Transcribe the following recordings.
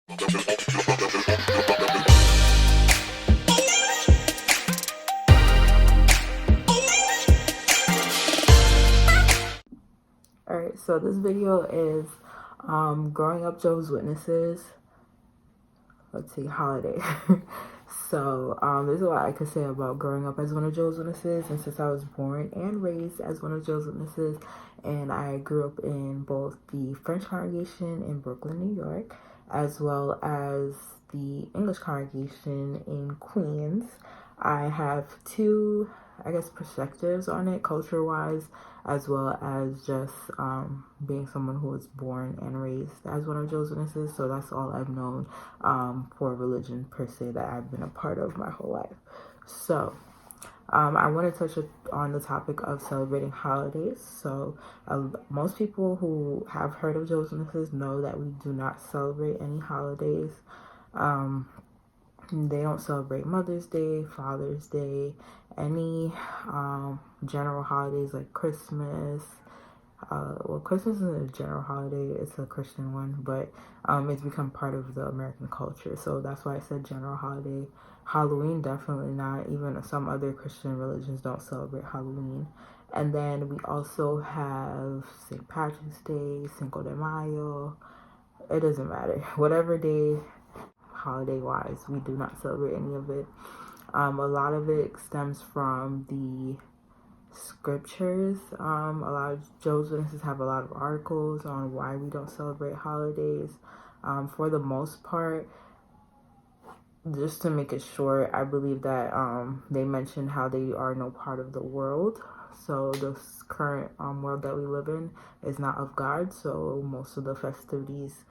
Alright, so this video is growing up Jehovah's Witnesses. Let's see, holiday. So there's a lot I could say about growing up as one of Jehovah's Witnesses, and since I was born and raised as one of Jehovah's Witnesses, and I grew up in both the French congregation in Brooklyn, New York, as well as the English congregation in Queens. I have two, I guess, perspectives on it, culture-wise, as well as just being someone who was born and raised as one of Jehovah's Witnesses. So that's all I've known for religion per se that I've been a part of my whole life. So I want to touch on the topic of celebrating holidays. So most people who have heard of Jehovah's Witnesses know that we do not celebrate any holidays. They don't celebrate Mother's Day, Father's Day, any general holidays like Christmas. Well, Christmas isn't a general holiday, it's a Christian one, but it's become part of the American culture. So that's why I said general holiday. Halloween, definitely not. Even some other Christian religions don't celebrate Halloween. And then we also have St. Patrick's Day, Cinco de Mayo. It doesn't matter. Whatever day, holiday-wise, we do not celebrate any of it. A lot of it stems from the scriptures. A lot of Jehovah's Witnesses have a lot of articles on why we don't celebrate holidays. For the most part, just to make it short, I believe that they mentioned how they are no part of the world. So the current world that we live in is not of God. So most of the festivities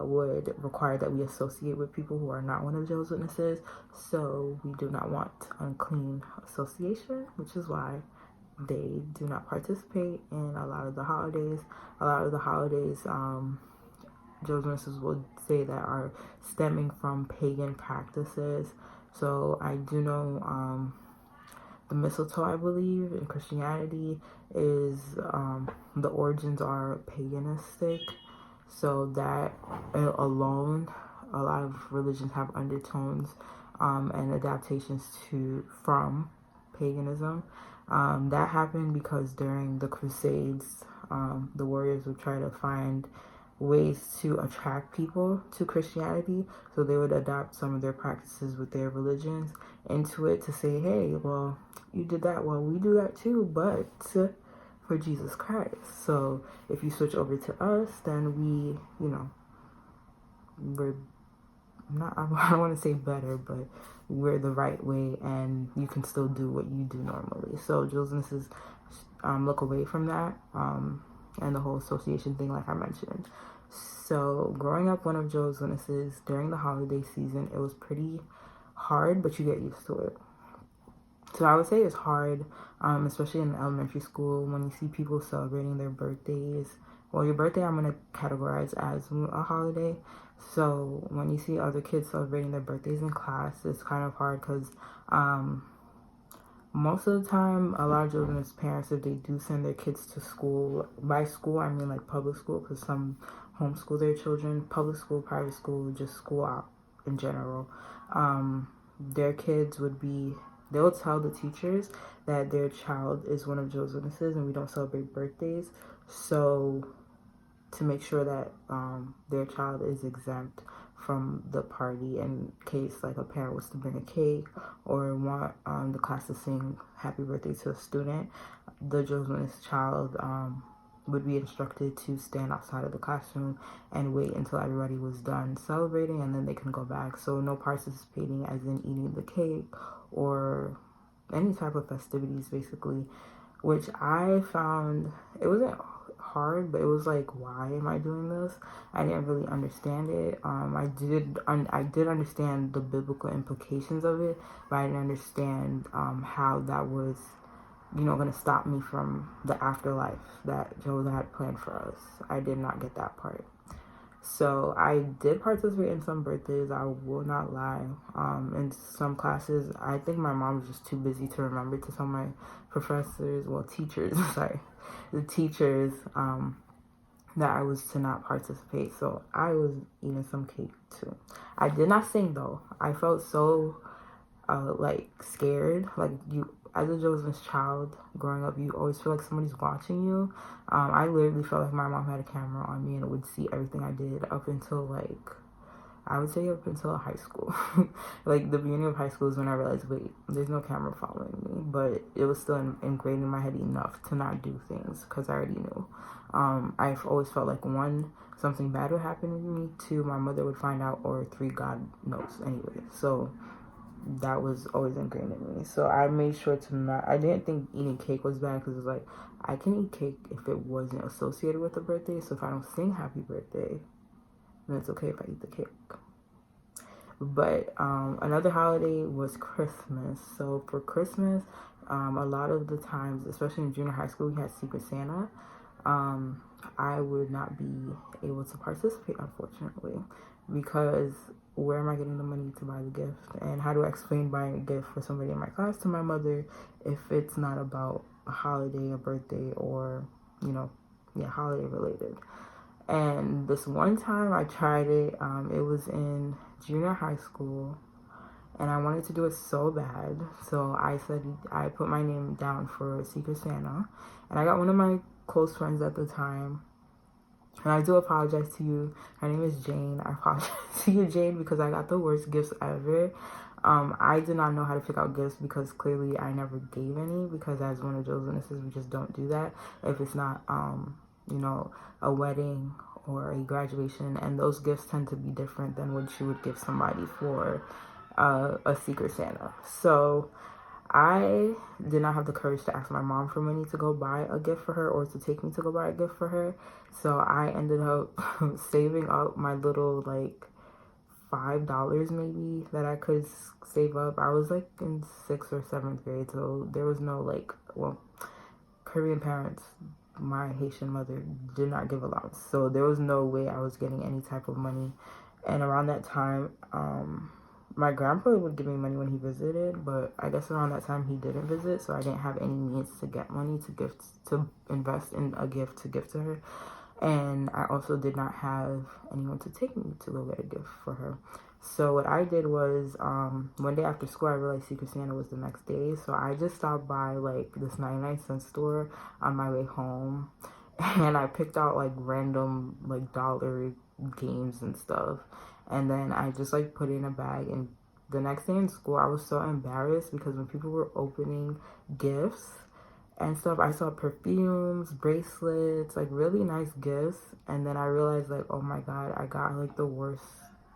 would require that we associate with people who are not one of Jehovah's Witnesses. So we do not want unclean association, which is why they do not participate in a lot of the holidays. A lot of the holidays, Jehovah's Witnesses would say that are stemming from pagan practices. So I do know the mistletoe, I believe, in Christianity is the origins are paganistic. So that alone, a lot of religions have undertones and adaptations from paganism. That happened because during the Crusades, the warriors would try to find ways to attract people to Christianity. So they would adopt some of their practices with their religions into it to say, hey, well, you did that, well, we do that too, but for Jesus Christ. So if you switch over to us, then we, we're not, I don't want to say better, but we're the right way and you can still do what you do normally. So Jehovah's Witnesses look away from that and the whole association thing like I mentioned. So growing up one of Jehovah's Witnesses during the holiday season, it was pretty hard, but you get used to it. So I would say it's hard, especially in elementary school, when you see people celebrating their birthdays. Well, your birthday I'm going to categorize as a holiday. So when you see other kids celebrating their birthdays in class, it's kind of hard because most of the time, a lot of children's parents, if they do send their kids to school, by school I mean like public school, because some homeschool their children, public school, private school, just school out in general, their kids would be, they'll tell the teachers that their child is one of Jehovah's Witnesses and we don't celebrate birthdays. So to make sure that their child is exempt from the party in case like a parent was to bring a cake or want the class to sing happy birthday to a student, the Jehovah's Witness child would be instructed to stand outside of the classroom and wait until everybody was done celebrating and then they can go back. So no participating as in eating the cake or any type of festivities basically, which I found, it wasn't hard, but it was like, why am I doing this? I didn't really understand it. I did understand the biblical implications of it, but I didn't understand how that was, going to stop me from the afterlife that Jehovah had planned for us. I did not get that part. So I did participate in some birthdays, I will not lie. In some classes, I think my mom was just too busy to remember to tell my professors, well, teachers, sorry, the teachers that I was to not participate. So I was eating some cake too. I did not sing though. I felt so like scared. Like you, as a Joseph's child growing up, you always feel like somebody's watching you. I literally felt like my mom had a camera on me and would see everything I did up until like, I would say up until high school. Like the beginning of high school is when I realized, wait, there's no camera following me. But it was still ingrained in my head enough to not do things because I already knew. I've always felt like one, something bad would happen to me. Two, my mother would find out. Or three, God knows anyway. So that was always ingrained in me. So I made sure to not, I didn't think eating cake was bad because it's like, I can eat cake if it wasn't associated with a birthday. So if I don't sing happy birthday, then it's okay if I eat the cake. But another holiday was Christmas. So for Christmas, a lot of the times, especially in junior high school, we had Secret Santa. I would not be able to participate, unfortunately, because where am I getting the money to buy the gift? And how do I explain buying a gift for somebody in my class to my mother if it's not about a holiday, a birthday, or, holiday related? And this one time I tried it. It was in junior high school, and I wanted to do it so bad. So I said, I put my name down for Secret Santa, and I got one of my close friends at the time. And I do apologize to you. Her name is Jane. I apologize to you, Jane, because I got the worst gifts ever. I did not know how to pick out gifts because clearly I never gave any, because as one of Joe's witnesses, we just don't do that if it's not, a wedding or a graduation. And those gifts tend to be different than what you would give somebody for a Secret Santa. So I did not have the courage to ask my mom for money to go buy a gift for her or to take me to go buy a gift for her. So I ended up saving up my little like $5 maybe that I could save up. I was like in 6th or 7th grade, so there was no like, well, Korean parents, my Haitian mother did not give allowance, so there was no way I was getting any type of money. And around that time, my grandpa would give me money when he visited, but I guess around that time he didn't visit, so I didn't have any means to get money to invest in a gift to give to her. And I also did not have anyone to take me to go get a gift for her. So what I did was, one day after school, I realized Secret Santa was the next day. So I just stopped by like this 99-cent store on my way home, and I picked out like random like dollar games and stuff. And then I just like put it in a bag. And the next day in school, I was so embarrassed because when people were opening gifts and stuff, I saw perfumes, bracelets, like really nice gifts. And then I realized like, oh my God, I got like the worst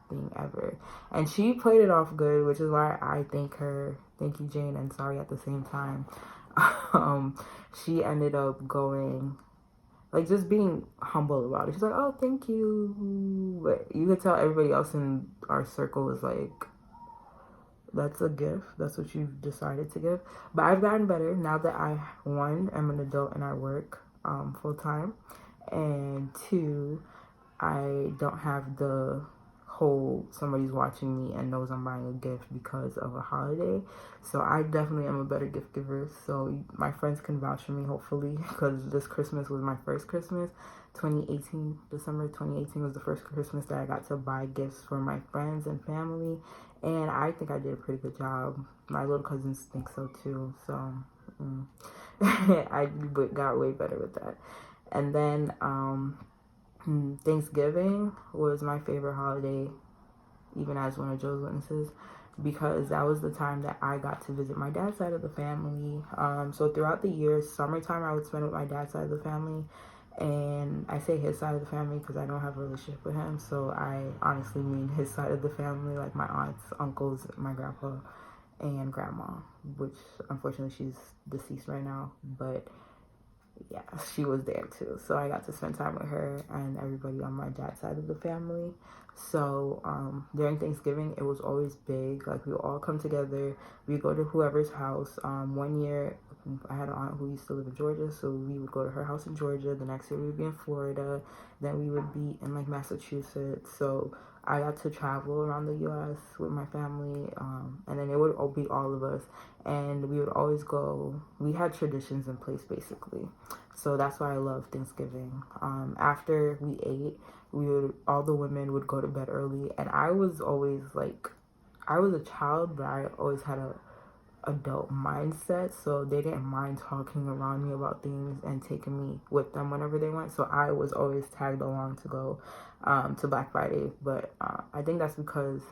thing ever. And she played it off good, which is why I thank her. Thank you, Jane, and sorry at the same time. She ended up going, like, just being humble about it. She's like, oh, thank you. But you could tell everybody else in our circle was like, that's a gift. That's what you've decided to give. But I've gotten better now that I, one, am an adult and I work full time. And two, I don't have the whole somebody's watching me and knows I'm buying a gift because of a holiday. So I definitely am a better gift giver. So my friends can vouch for me, hopefully, because this Christmas was my first Christmas. 2018, December 2018 was the first Christmas that I got to buy gifts for my friends and family. And I think I did a pretty good job. My little cousins think so too. So I got way better with that. And then Thanksgiving was my favorite holiday, even as one of Joe's witnesses, because that was the time that I got to visit my dad's side of the family. So throughout the year, summertime, I would spend with my dad's side of the family. And I say his side of the family because I don't have a relationship with him. So I honestly mean his side of the family, like my aunts, uncles, my grandpa, and grandma, which unfortunately she's deceased right now. But yeah, she was there too. So I got to spend time with her and everybody on my dad's side of the family. So during Thanksgiving, it was always big. Like we would all come together. We go to whoever's house. One year, I had an aunt who used to live in Georgia, so we would go to her house in Georgia. The next year we would be in Florida. Then we would be in like Massachusetts. So I got to travel around the U.S. with my family, and then it would all be all of us, and we would always go. We had traditions in place basically, so that's why I love Thanksgiving. After we ate, all the women would go to bed early, and I was always like, I was a child, but I always had a adult mindset, so they didn't mind talking around me about things and taking me with them whenever they went. So I was always tagged along to go to Black Friday, but I think that's because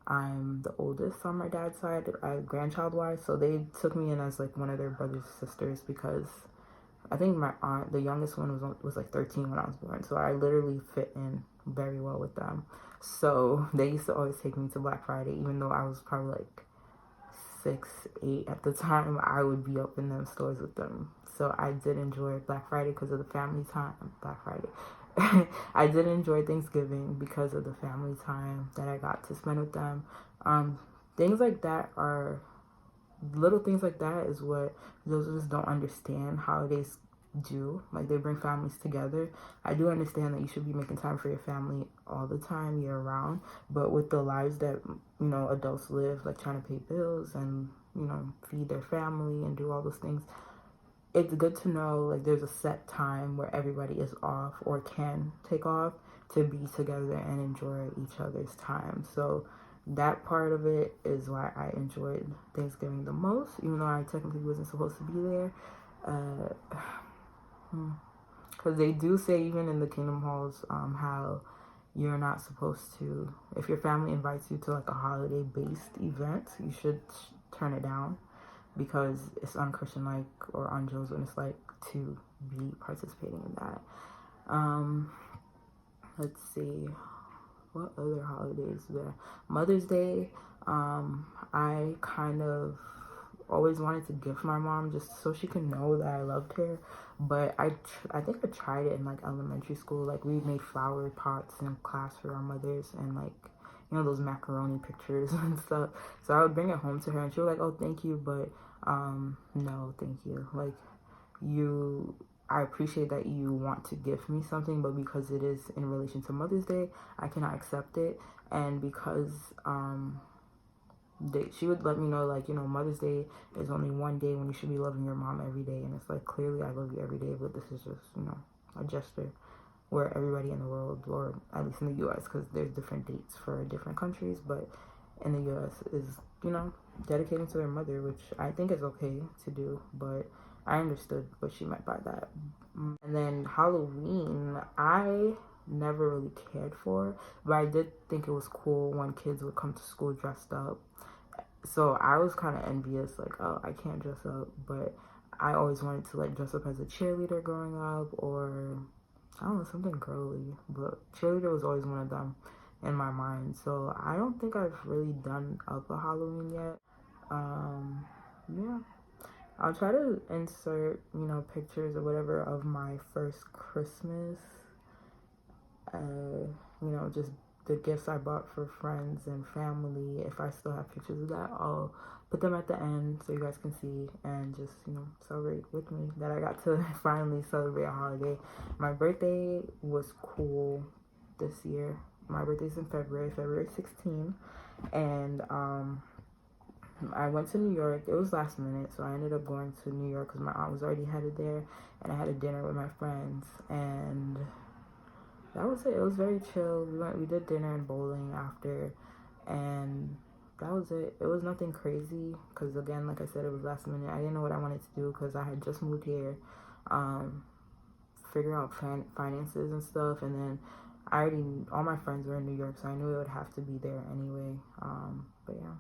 I'm the oldest on my dad's side, grandchild wise, so they took me in as like one of their brothers and sisters, because I think my aunt, the youngest one, was like 13 when I was born, so I literally fit in very well with them. So they used to always take me to Black Friday, even though I was probably like 6, 8 at the time. I would be up in them stores with them. So I did enjoy Black Friday because of the family time. Black Friday. I did enjoy Thanksgiving because of the family time that I got to spend with them. Things like that are little things like that is what those of us don't understand holidays do. Like, they bring families together. I do understand that you should be making time for your family all the time, year round, but with the lives that, you know, adults live, like trying to pay bills and, you know, feed their family and do all those things, it's good to know like there's a set time where everybody is off or can take off to be together and enjoy each other's time. So that part of it is why I enjoyed Thanksgiving the most, even though I technically wasn't supposed to be there. Because they do say, even in the Kingdom Halls, how you're not supposed to, if your family invites you to like a holiday based event, you should turn it down, because it's unchristian-like or un-Joseph-like to be participating in that. Let's see, what other holidays there? Mother's Day. I kind of always wanted to gift my mom just so she can know that I loved her, but I think I tried it in like elementary school. Like, we made flower pots in class for our mothers, and like, you know, those macaroni pictures and stuff. So I would bring it home to her and she was like, oh, thank you, but no, thank you. Like, I appreciate that you want to gift me something, but because it is in relation to Mother's Day, I cannot accept it. And because she would let me know, like, you know, Mother's Day is only one day when you should be loving your mom every day. And it's like, clearly I love you every day, but this is just, you know, a gesture where everybody in the world, or at least in the U.S., because there's different dates for different countries, but in the U.S. is, you know, dedicating to their mother, which I think is okay to do, but I understood what she meant by that. And then Halloween, I never really cared for, but I did think it was cool when kids would come to school dressed up. So I was kind of envious, like, oh, I can't dress up, but I always wanted to like dress up as a cheerleader growing up, or I don't know, something girly, but cheerleader was always one of them in my mind. So I don't think I've really done up a Halloween yet. Yeah, I'll try to insert, you know, pictures or whatever of my first Christmas. You know, just the gifts I bought for friends and family. If I still have pictures of that, I'll put them at the end so you guys can see and just, you know, celebrate with me that I got to finally celebrate a holiday. My birthday was cool this year. My birthday's in February 16th, and I went to New York. It was last minute, so I ended up going to New York because my aunt was already headed there, and I had a dinner with my friends, and that was it. It was very chill. We did dinner and bowling after, and that was it. It was nothing crazy because, again, like I said, it was last minute. I didn't know what I wanted to do because I had just moved here, figure out finances and stuff, and then all my friends were in New York, so I knew it would have to be there anyway. But yeah,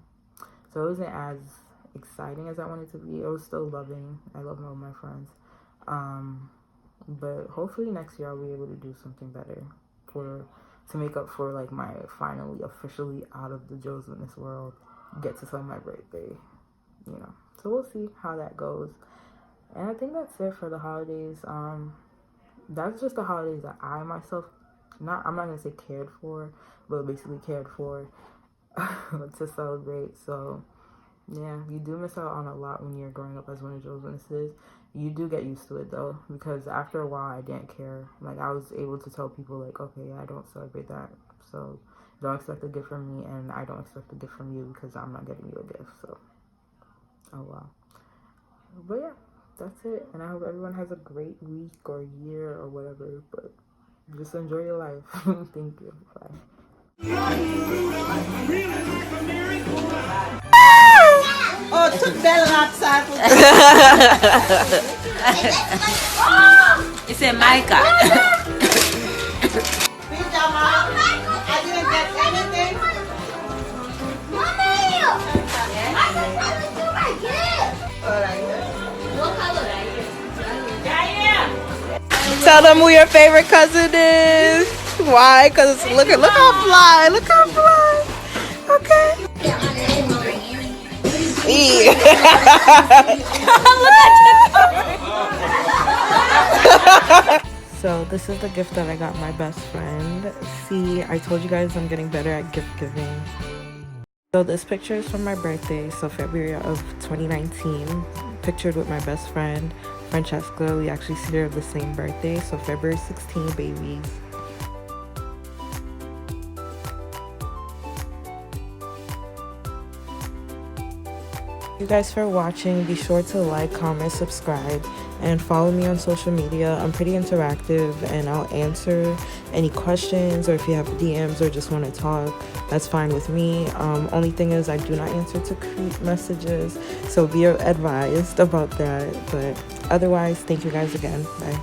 so it wasn't as exciting as I wanted to be. It was still loving. I love all my friends. But hopefully next year I'll be able to do something better to make up for like my finally officially out of the Josephus world, get to celebrate my birthday, you know. So we'll see how that goes. And I think that's it for the holidays. That's just the holidays that I myself, I'm not gonna say cared for, but basically cared for to celebrate. So Yeah, you do miss out on a lot when you're growing up as one of Jehovah's Witnesses. You do get used to it though, because after a while I didn't care. Like I was able to tell people like, okay, I don't celebrate that, so don't expect a gift from me, and I don't expect a gift from you because I'm not getting you a gift. So, oh wow. But yeah, that's it. And I hope everyone has a great week or year or whatever. But just enjoy your life. Thank you. Bye. Oh, too bad outside. It's in Micah. I didn't get anything. Tell them who your favorite cousin is. Why? Because look how fly. Look how fly. Okay. So this is the gift that I got my best friend. See, I told you guys I'm getting better at gift giving. So this picture is from my birthday, so February of 2019. Pictured with my best friend, Francesca. We actually share the same birthday, so February 16, babies. Thank you guys for watching. Be sure to like, comment, subscribe, and follow me on social media. I'm pretty interactive and I'll answer any questions, or if you have DMs or just want to talk, that's fine with me. Only thing is I do not answer to creep messages, so be advised about that. But otherwise, thank you guys again. Bye.